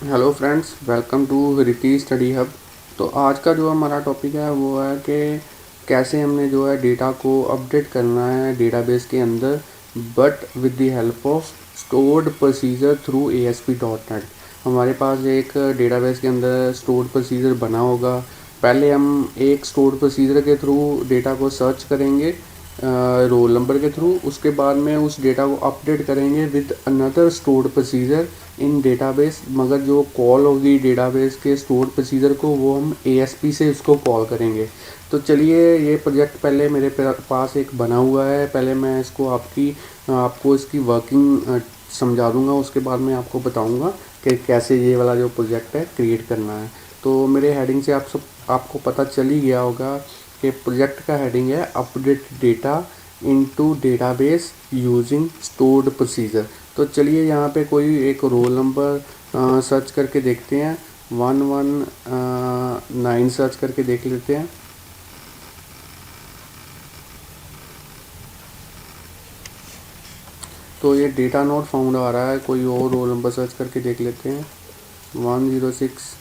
Hello friends, welcome to Ricky Study Hub. तो आज का जो हमारा टॉपिक है वो है कि कैसे हमने जो है डेटा को अपडेट करना है डेटाबेस के अंदर, but with the help of stored procedure through ASP.NET। हमारे पास एक डेटाबेस के अंदर स्टोर्ड प्रोसीजर बना होगा। पहले हम एक स्टोर्ड प्रोसीजर के थ्रू डेटा को सर्च करेंगे रोल नंबर के थ्रू। उसके बाद में उस डेटा को अपडेट करेंगे with another stored procedure in database, मगर जो कॉल होगी डेटाबेस के स्टोर्ड प्रोसीजर को वो हम ASP से उसको कॉल करेंगे। तो चलिए, ये प्रोजेक्ट पहले मेरे पास एक बना हुआ है। पहले मैं इसको आपको इसकी वर्किंग समझा दूंगा, उसके बाद मैं आपको बताऊंगा कि कैसे ये वाला जो प्रोजेक्ट है क्रिएट करना है। तो मेरे हेडिंग से आपको पता चल ही गया होगा कि प्रोजेक्ट का हेडिंग है update data into database using stored procedure. तो चलिए, यहाँ पे कोई एक रोल नंबर सर्च करके देखते हैं। 119 सर्च करके देख लेते हैं। तो ये डेटा नोट फाउंड आ रहा है। कोई और रोल नंबर सर्च करके देख लेते हैं। 106,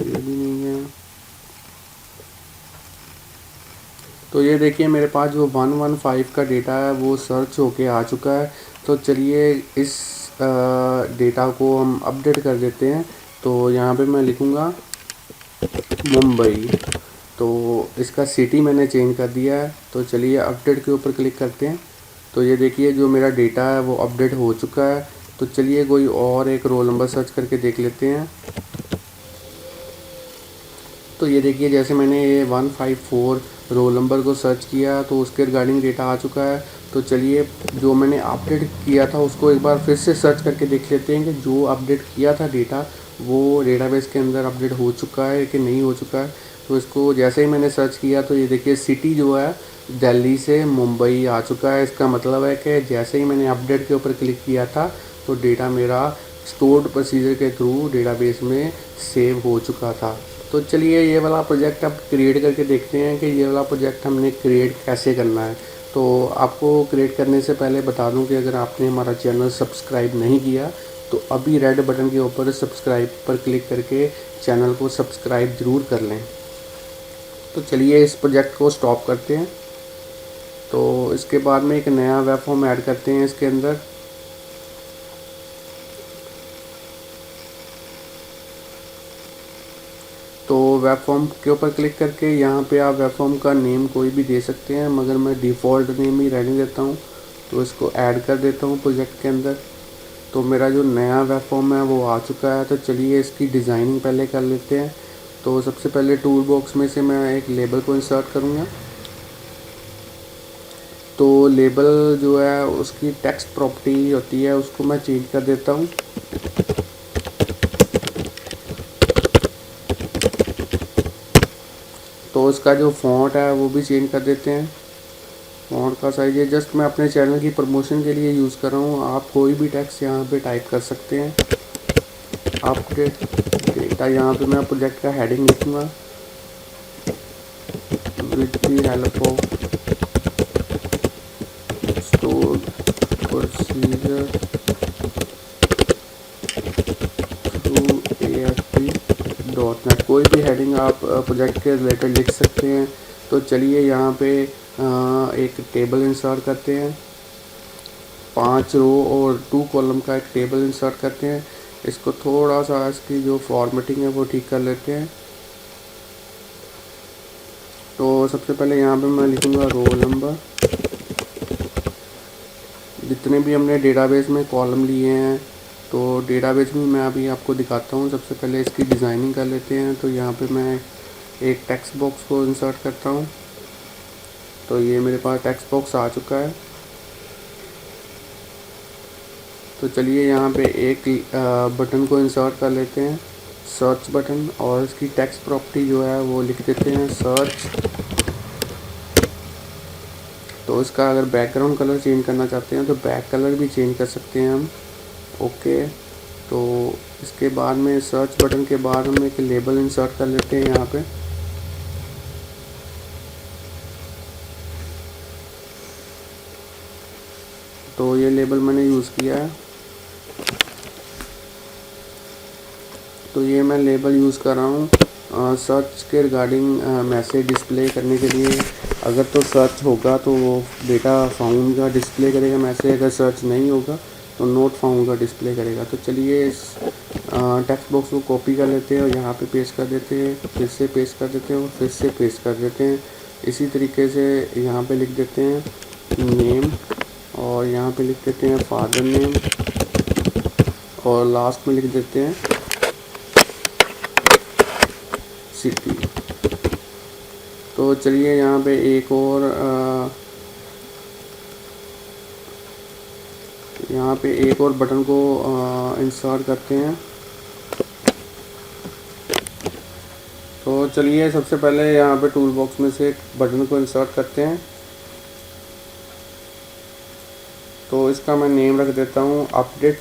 ये भी नहीं है। तो ये देखिए, मेरे पास जो 115 का डेटा है वो सर्च होके आ चुका है। तो चलिए, इस डेटा को हम अपडेट कर देते हैं। तो यहाँ पे मैं लिखूँगा मुंबई। तो इसका सिटी मैंने चेंज कर दिया है। तो चलिए, अपडेट के ऊपर क्लिक करते हैं। तो ये देखिए, जो मेरा डेटा है वो अपडेट हो चुका है। तो चलिए, कोई और एक रोल नंबर सर्च करके देख लेते हैं। तो ये देखिए, जैसे मैंने ये 154 रोल नंबर को सर्च किया तो उसके रिगार्डिंग डेटा आ चुका है। तो चलिए, जो मैंने अपडेट किया था उसको एक बार फिर से सर्च करके देख लेते हैं कि जो अपडेट किया था डेटा वो डेटाबेस के अंदर अपडेट हो चुका है कि नहीं हो चुका है। तो इसको जैसे ही मैंने सर्च किया तो ये देखिए, सिटी जो है दिल्ली से मुंबई आ चुका है। इसका मतलब है कि जैसे ही मैंने अपडेट के ऊपर क्लिक किया था तो डेटा मेरा स्टोर्ड प्रोसीजर के थ्रू डेटाबेस में सेव हो चुका था। तो चलिए, ये वाला प्रोजेक्ट अब क्रिएट करके देखते हैं कि ये वाला प्रोजेक्ट हमने क्रिएट कैसे करना है। तो आपको क्रिएट करने से पहले बता दूं कि अगर आपने हमारा चैनल सब्सक्राइब नहीं किया तो अभी रेड बटन के ऊपर सब्सक्राइब पर क्लिक करके चैनल को सब्सक्राइब ज़रूर कर लें। तो चलिए, इस प्रोजेक्ट को स्टॉप करते हैं। तो इसके बाद में एक नया वेब फॉर्म ऐड करते हैं इसके अंदर। तो वेब फॉर्म के ऊपर क्लिक करके यहाँ पे आप वेब फॉर्म का नेम कोई भी दे सकते हैं, मगर मैं डिफ़ॉल्ट नेम ही रहने देता हूँ। तो इसको ऐड कर देता हूँ प्रोजेक्ट के अंदर। तो मेरा जो नया वेब फॉर्म है वो आ चुका है। तो चलिए, इसकी डिज़ाइनिंग पहले कर लेते हैं। तो सबसे पहले टूल बॉक्स में से मैं एक लेबल को इंसर्ट करूँगा। तो लेबल जो है उसकी टेक्स्ट प्रॉपर्टी होती है उसको मैं चेंज कर देता हूँ। तो इसका जो फ़ॉन्ट है वो भी चेंज कर देते हैं। फ़ॉन्ट का साइज़ ये जस्ट मैं अपने चैनल की प्रमोशन के लिए यूज़ कर रहा हूँ। आप कोई भी टेक्स्ट यहाँ पे टाइप कर सकते हैं। अपडेट डेटा, यहाँ पे मैं प्रोजेक्ट का हेडिंग लिखूँगा with the help of store procedure through ASP.NET। कोई भी हेडिंग आप प्रोजेक्ट के रिलेटेड लिख सकते हैं। तो चलिए, यहाँ पे एक टेबल इंसर्ट करते हैं। 5 रो और 2 कॉलम का एक टेबल इंसर्ट करते हैं। इसको थोड़ा सा इसकी जो फॉर्मेटिंग है वो ठीक कर लेते हैं। तो सबसे पहले यहाँ पे मैं लिखूँगा रोल नंबर। जितने भी हमने डेटाबेस में कॉलम लिए हैं तो डेटाबेस में मैं अभी आपको दिखाता हूँ। सबसे पहले इसकी डिज़ाइनिंग कर लेते हैं। तो यहाँ पे मैं एक टेक्स्ट बॉक्स को इंसर्ट करता हूँ। तो ये मेरे पास टेक्स्ट बॉक्स आ चुका है। तो चलिए, यहाँ पे एक बटन को इंसर्ट कर लेते हैं, सर्च बटन, और इसकी टेक्स्ट प्रॉपर्टी जो है वो लिख देते हैं सर्च। तो इसका अगर बैकग्राउंड कलर चेंज करना चाहते हैं तो बैक कलर भी चेंज कर सकते हैं हम। ओके। तो इसके बाद में सर्च बटन के बाद हम एक लेबल इंसर्ट कर लेते हैं यहाँ पे। तो ये लेबल मैंने यूज़ किया है। तो ये मैं लेबल यूज़ कर रहा हूँ सर्च के रिगार्डिंग मैसेज डिस्प्ले करने के लिए। अगर तो सर्च होगा तो वो डेटा फाउंड का डिस्प्ले करेगा मैसेज, अगर सर्च नहीं होगा तो नोट फाउंड का डिस्प्ले करेगा। तो चलिए इस टेक्स्ट बॉक्स को कॉपी कर लेते हैं और यहाँ पे पेस्ट कर देते हैं, फिर से पेस्ट कर देते हैं और फिर से पेस्ट कर देते हैं। इसी तरीके से यहाँ पे लिख देते हैं नेम और यहाँ पे लिख देते हैं फादर नेम और लास्ट में लिख देते हैं सिटी। तो चलिए यहाँ पे एक और बटन को इंसर्ट करते हैं। तो चलिए सबसे पहले यहाँ पे टूल बॉक्स में से एक बटन को इंसर्ट करते हैं। तो इसका मैं नेम रख देता हूँ अपडेट,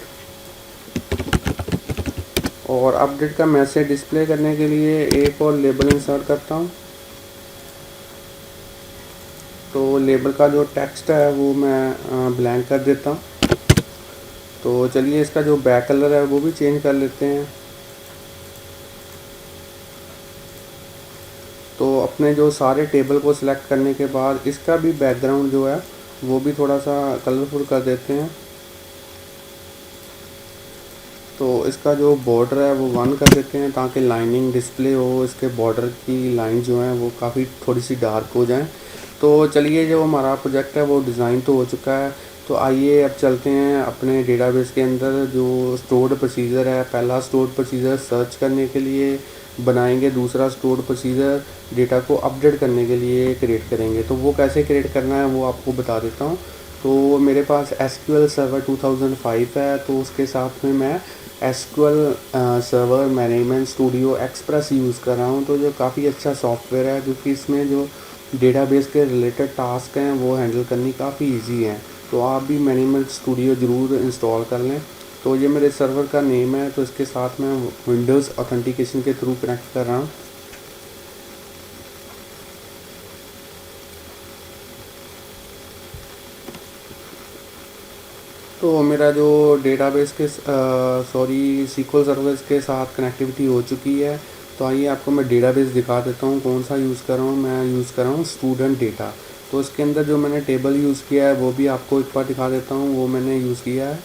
और अपडेट का मैसेज डिस्प्ले करने के लिए एक और लेबल इंसर्ट करता हूँ। तो लेबल का जो टेक्स्ट है वो मैं ब्लैंक कर देता हूँ। तो चलिए इसका जो बैक कलर है वो भी चेंज कर लेते हैं। तो अपने जो सारे टेबल को सिलेक्ट करने के बाद इसका भी बैकग्राउंड जो है वो भी थोड़ा सा कलरफुल कर देते हैं। तो इसका जो बॉर्डर है वो 1 कर देते हैं ताकि लाइनिंग डिस्प्ले हो, इसके बॉर्डर की लाइन जो है वो काफ़ी थोड़ी सी डार्क हो जाए। तो चलिए जो हमारा प्रोजेक्ट है वो डिज़ाइन तो हो चुका है। तो आइए अब चलते हैं अपने डेटाबेस के अंदर। जो स्टोर्ड प्रोसीजर है, पहला स्टोर्ड प्रोसीजर सर्च करने के लिए बनाएंगे, दूसरा स्टोर्ड प्रोसीजर डेटा को अपडेट करने के लिए क्रिएट करेंगे। तो वो कैसे क्रिएट करना है वो आपको बता देता हूँ। तो मेरे पास SQL सर्वर 2005 है, तो उसके साथ में मैं SQL server management studio express use कर रहा हूँ। तो जो काफ़ी अच्छा सॉफ्टवेयर है, क्योंकि इसमें जो डेटाबेस के रिलेटेड टास्क हैं वो हैंडल करनी काफ़ी इजी हैं। तो आप भी मैनेजमेंट स्टूडियो ज़रूर इंस्टॉल कर लें। तो ये मेरे सर्वर का नेम है, तो इसके साथ मैं विंडोज़ ऑथेंटिकेशन के थ्रू कनेक्ट कर रहा हूँ। तो मेरा जो डेटाबेस के SQL सर्वर्स के साथ कनेक्टिविटी हो चुकी है। तो आइए आपको मैं डेटाबेस दिखा देता हूँ कौन सा यूज़ कर रहा हूँ। मैं यूज़ कर रहा हूँ स्टूडेंट डेटा। तो इसके अंदर जो मैंने टेबल यूज़ किया है वो भी आपको एक बार दिखा देता हूँ। वो मैंने यूज़ किया है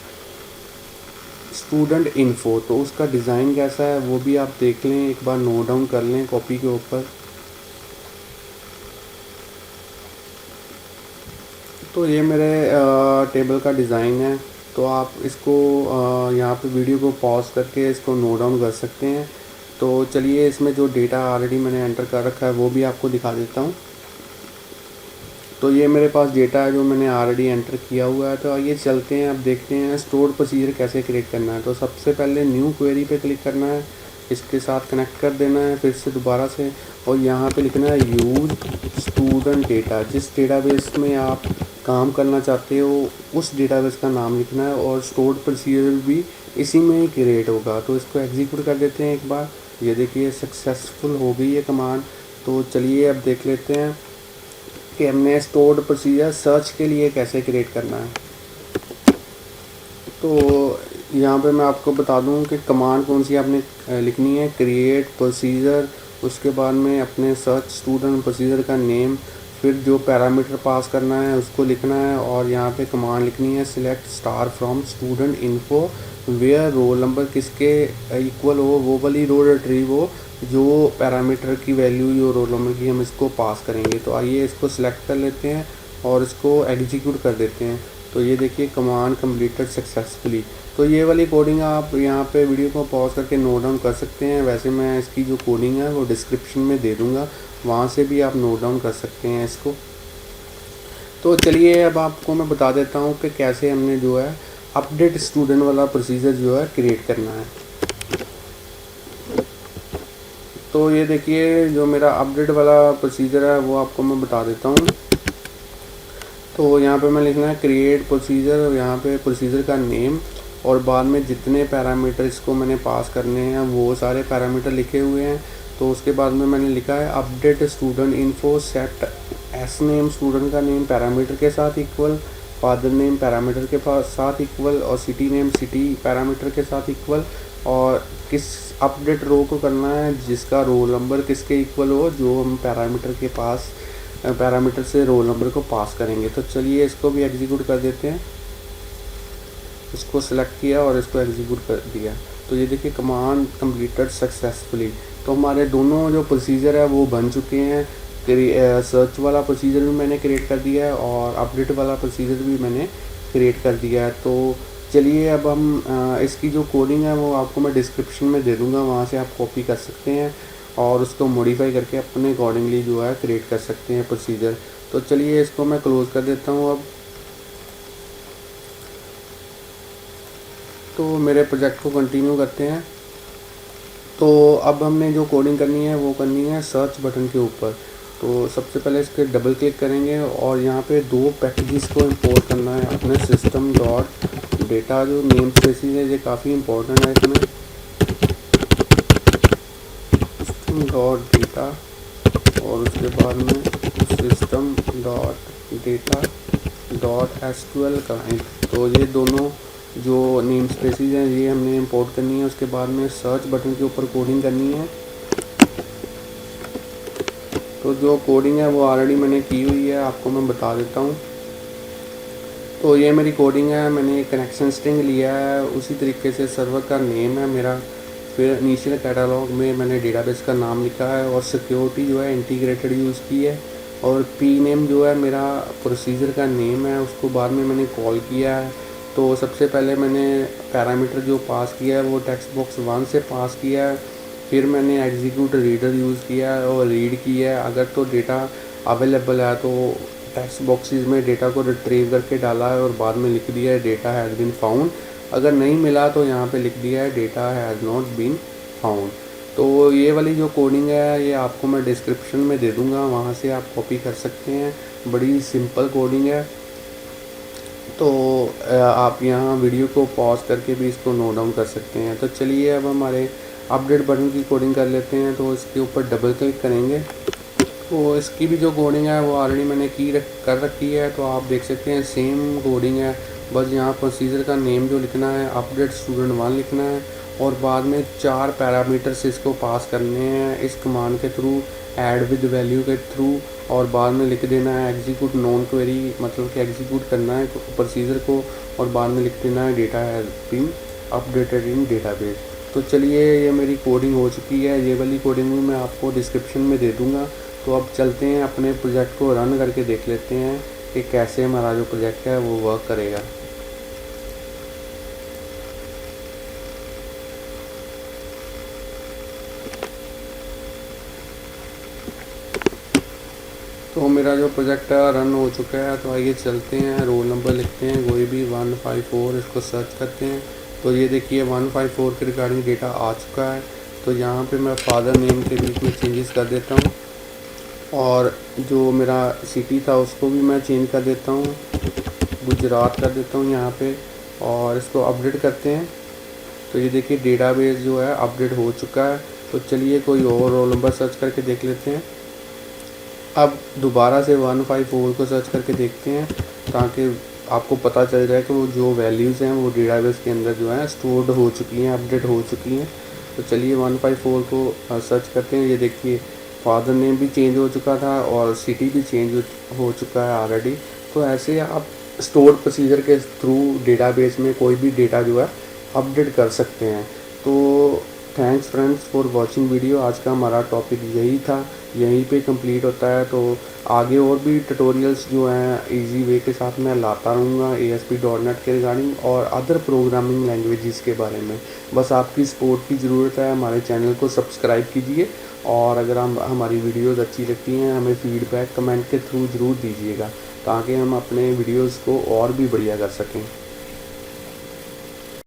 स्टूडेंट इन्फो। तो उसका डिज़ाइन कैसा है वो भी आप देख लें, एक बार नोट डाउन कर लें कॉपी के ऊपर। तो ये मेरे टेबल का डिज़ाइन है। तो आप इसको यहाँ पे वीडियो को पॉज करके इसको नोट डाउन कर सकते हैं। तो चलिए इसमें जो डेटा ऑलरेडी मैंने एंटर कर रखा है वो भी आपको दिखा देता हूँ। तो ये मेरे पास डेटा है जो मैंने ऑलरेडी एंटर किया हुआ है। तो आइए चलते हैं, अब देखते हैं स्टोर्ड प्रोसीजर कैसे क्रिएट करना है। तो सबसे पहले न्यू क्वेरी पे क्लिक करना है, इसके साथ कनेक्ट कर देना है फिर से दोबारा से, और यहाँ पे लिखना है यूज स्टूडेंट डेटा। जिस डेटाबेस में आप काम करना चाहते हो उस डेटाबेस का नाम लिखना है, और स्टोर्ड प्रोसीजर भी इसी में ही क्रिएट होगा। तो इसको एग्जीक्यूट कर देते हैं एक बार। ये देखिए सक्सेसफुल हो गई है कमांड। तो चलिए अब देख लेते हैं कि हमने स्टोर्ड प्रोसीजर सर्च के लिए कैसे क्रिएट करना है। तो यहाँ पे मैं आपको बता दूँ कि कमांड कौन सी आपने लिखनी है, क्रिएट प्रोसीजर, उसके बाद में अपने सर्च स्टूडेंट प्रोसीजर का नेम, फिर जो पैरामीटर पास करना है उसको लिखना है, और यहाँ पे कमांड लिखनी है select star from student info where roll number किसके इक्वल हो वो वाली रो रिट्रीव हो जो पैरामीटर की वैल्यू जो रोल नंबर की हम इसको पास करेंगे। तो आइए इसको सिलेक्ट कर लेते हैं और इसको एग्जीक्यूट कर देते हैं। तो ये देखिए कमांड कंप्लीटेड सक्सेसफुली। तो ये वाली कोडिंग आप यहाँ पे वीडियो को पॉज करके नोट डाउन कर सकते हैं। वैसे मैं इसकी जो कोडिंग है वो डिस्क्रिप्शन में दे दूँगा, वहाँ से भी आप नोट डाउन कर सकते हैं इसको। तो चलिए अब आपको मैं बता देता हूँ कि कैसे हमने जो है अपडेट स्टूडेंट वाला प्रोसीजर जो है क्रिएट करना है। तो ये देखिए जो मेरा अपडेट वाला प्रोसीजर है वो आपको मैं बता देता हूँ। तो यहाँ पे मैं लिखना है क्रिएट प्रोसीजर, यहाँ पे प्रोसीजर का नेम, और बाद में जितने पैरामीटर इसको मैंने पास करने हैं वो सारे पैरामीटर लिखे हुए हैं। तो उसके बाद में मैंने लिखा है update student info set S name student का नेम पैरामीटर के साथ इक्वल, फादर नेम पैरामीटर के साथ इक्वल, और सिटी नेम सिटी पैरामीटर के साथ इक्वल, और किस अपडेट रो को करना है जिसका रोल नंबर किसके इक्वल हो, जो हम पैरामीटर से रोल नंबर को पास करेंगे। तो चलिए इसको भी एग्जीक्यूट कर देते हैं। इसको सेलेक्ट किया और इसको एग्जीक्यूट कर दिया। तो ये देखिए कमांड कंप्लीटेड सक्सेसफुली। तो हमारे दोनों जो प्रोसीजर है वो बन चुके हैं। सर्च वाला प्रोसीजर भी मैंने क्रिएट कर दिया है और अपडेट वाला प्रोसीजर भी मैंने क्रिएट कर दिया है। तो चलिए अब हम इसकी जो कोडिंग है वो आपको मैं डिस्क्रिप्शन में दे दूँगा, वहाँ से आप कॉपी कर सकते हैं और उसको मॉडिफाई करके अपने अकॉर्डिंगली जो है क्रिएट कर सकते हैं प्रोसीजर। तो चलिए इसको मैं क्लोज़ कर देता हूँ अब। तो मेरे प्रोजेक्ट को कंटिन्यू करते हैं। तो अब हमने जो कोडिंग करनी है वो करनी है सर्च बटन के ऊपर। तो सबसे पहले इसके डबल क्लिक करेंगे और यहाँ पे 2 पैकेजेस को इंपोर्ट करना है अपने सिस्टम डॉट डेटा। जो नेम स्पेसिस है ये काफ़ी इंपॉर्टेंट है इसमें, सिस्टम डॉट डेटा और उसके बाद में system dot data dot SQL client. तो ये दोनों जो नेम स्पेसिस हैं ये हमने इंपोर्ट करनी है। उसके बाद में सर्च बटन के ऊपर कोडिंग करनी है। तो जो कोडिंग है वो ऑलरेडी मैंने की हुई है, आपको मैं बता देता हूँ। तो ये मेरी कोडिंग है, मैंने कनेक्शन स्ट्रिंग लिया है, उसी तरीके से सर्वर का नेम है मेरा, फिर इनिशियल कैटलॉग में मैंने डेटाबेस का नाम लिखा है और सिक्योरिटी जो है इंटीग्रेटेड यूज़ की है और पी नेम जो है मेरा प्रोसीजर का नेम है, उसको बाद में मैंने कॉल किया है। तो सबसे पहले मैंने पैरामीटर जो पास किया है वो टेक्स्ट बॉक्स 1 से पास किया है, फिर मैंने एग्जीक्यूट रीडर यूज़ किया है और रीड किया है। अगर तो डेटा अवेलेबल है तो टेक्स्ट बॉक्सेस में डेटा को रिट्रीव करके डाला है और बाद में लिख दिया है डेटा हैज़ बीन फाउंड। अगर नहीं मिला तो यहाँ पे लिख दिया है data has not been found. तो ये वाली जो कोडिंग है ये आपको मैं डिस्क्रिप्शन में दे दूँगा, वहाँ से आप कॉपी कर सकते हैं। बड़ी सिंपल कोडिंग है। तो आप यहाँ वीडियो को पॉज करके भी इसको नोट डाउन कर सकते हैं। तो चलिए अब हमारे अपडेट बटन की कोडिंग कर लेते हैं। तो इसके ऊपर डबल क्लिक करेंगे। तो इसकी भी जो कोडिंग है वो ऑलरेडी मैंने कर रखी है। तो आप देख सकते हैं सेम कोडिंग है, बस यहाँ प्रोसीजर का नेम जो लिखना है अपडेट स्टूडेंट 1 लिखना है और बाद में 4 पैरामीटर्स इसको पास करने हैं इस कमांड के थ्रू, ऐड विद वैल्यू के थ्रू, और बाद में लिख देना है एग्जीक्यूट नॉन क्वेरी, मतलब कि एग्जीक्यूट करना है प्रोसीजर को और बाद में लिख देना है data has been updated in database. तो चलिए ये मेरी कोडिंग हो चुकी है। ये वाली कोडिंग भी मैं आपको डिस्क्रिप्शन में दे दूँगा। तो अब चलते हैं अपने प्रोजेक्ट को रन करके देख लेते हैं कि कैसे हमारा जो प्रोजेक्ट है वो वर्क करेगा। तो मेरा जो प्रोजेक्ट है रन हो चुका है। तो आइए चलते हैं, रोल नंबर लिखते हैं कोई भी 154, इसको सर्च करते हैं। तो ये देखिए 154 के रिगार्डिंग डेटा आ चुका है। तो यहाँ पे मैं फादर नेम के बीच में चेंजेस कर देता हूँ और जो मेरा सिटी था उसको भी मैं चेंज कर देता हूँ, गुजरात कर देता हूँ यहाँ पे, और इसको अपडेट करते हैं। तो ये देखिए डेटाबेस जो है अपडेट हो चुका है। तो चलिए कोई और रोल नंबर सर्च करके देख लेते हैं। अब दोबारा से 154 को सर्च करके देखते हैं ताकि आपको पता चल जाए कि वो जो वैल्यूज़ हैं वो डेटाबेस के अंदर जो है स्टोर्ड हो चुकी हैं, अपडेट हो चुकी हैं। तो चलिए 154 को सर्च करते हैं। ये देखिए फादर नेम भी चेंज हो चुका था और सिटी भी चेंज हो चुका है ऑलरेडी। तो ऐसे आप स्टोर्ड प्रोसीजर के थ्रू डेटाबेस में कोई भी डेटा जो है अपडेट कर सकते हैं। तो thanks friends for watching video. आज का हमारा टॉपिक यही था, यहीं पे कंप्लीट होता है। तो आगे और भी ट्यूटोरियल्स जो हैं इजी वे के साथ मैं लाता रहूँगा ASP.NET के रिगार्डिंग और अदर प्रोग्रामिंग लैंग्वेजेस के बारे में। बस आपकी सपोर्ट की ज़रूरत है। हमारे चैनल को सब्सक्राइब कीजिए और अगर हमारी वीडियोज़ अच्छी लगती हैं हमें फीडबैक कमेंट के थ्रू ज़रूर दीजिएगा ताकि हम अपने वीडियोज़ को और भी बढ़िया कर सकें।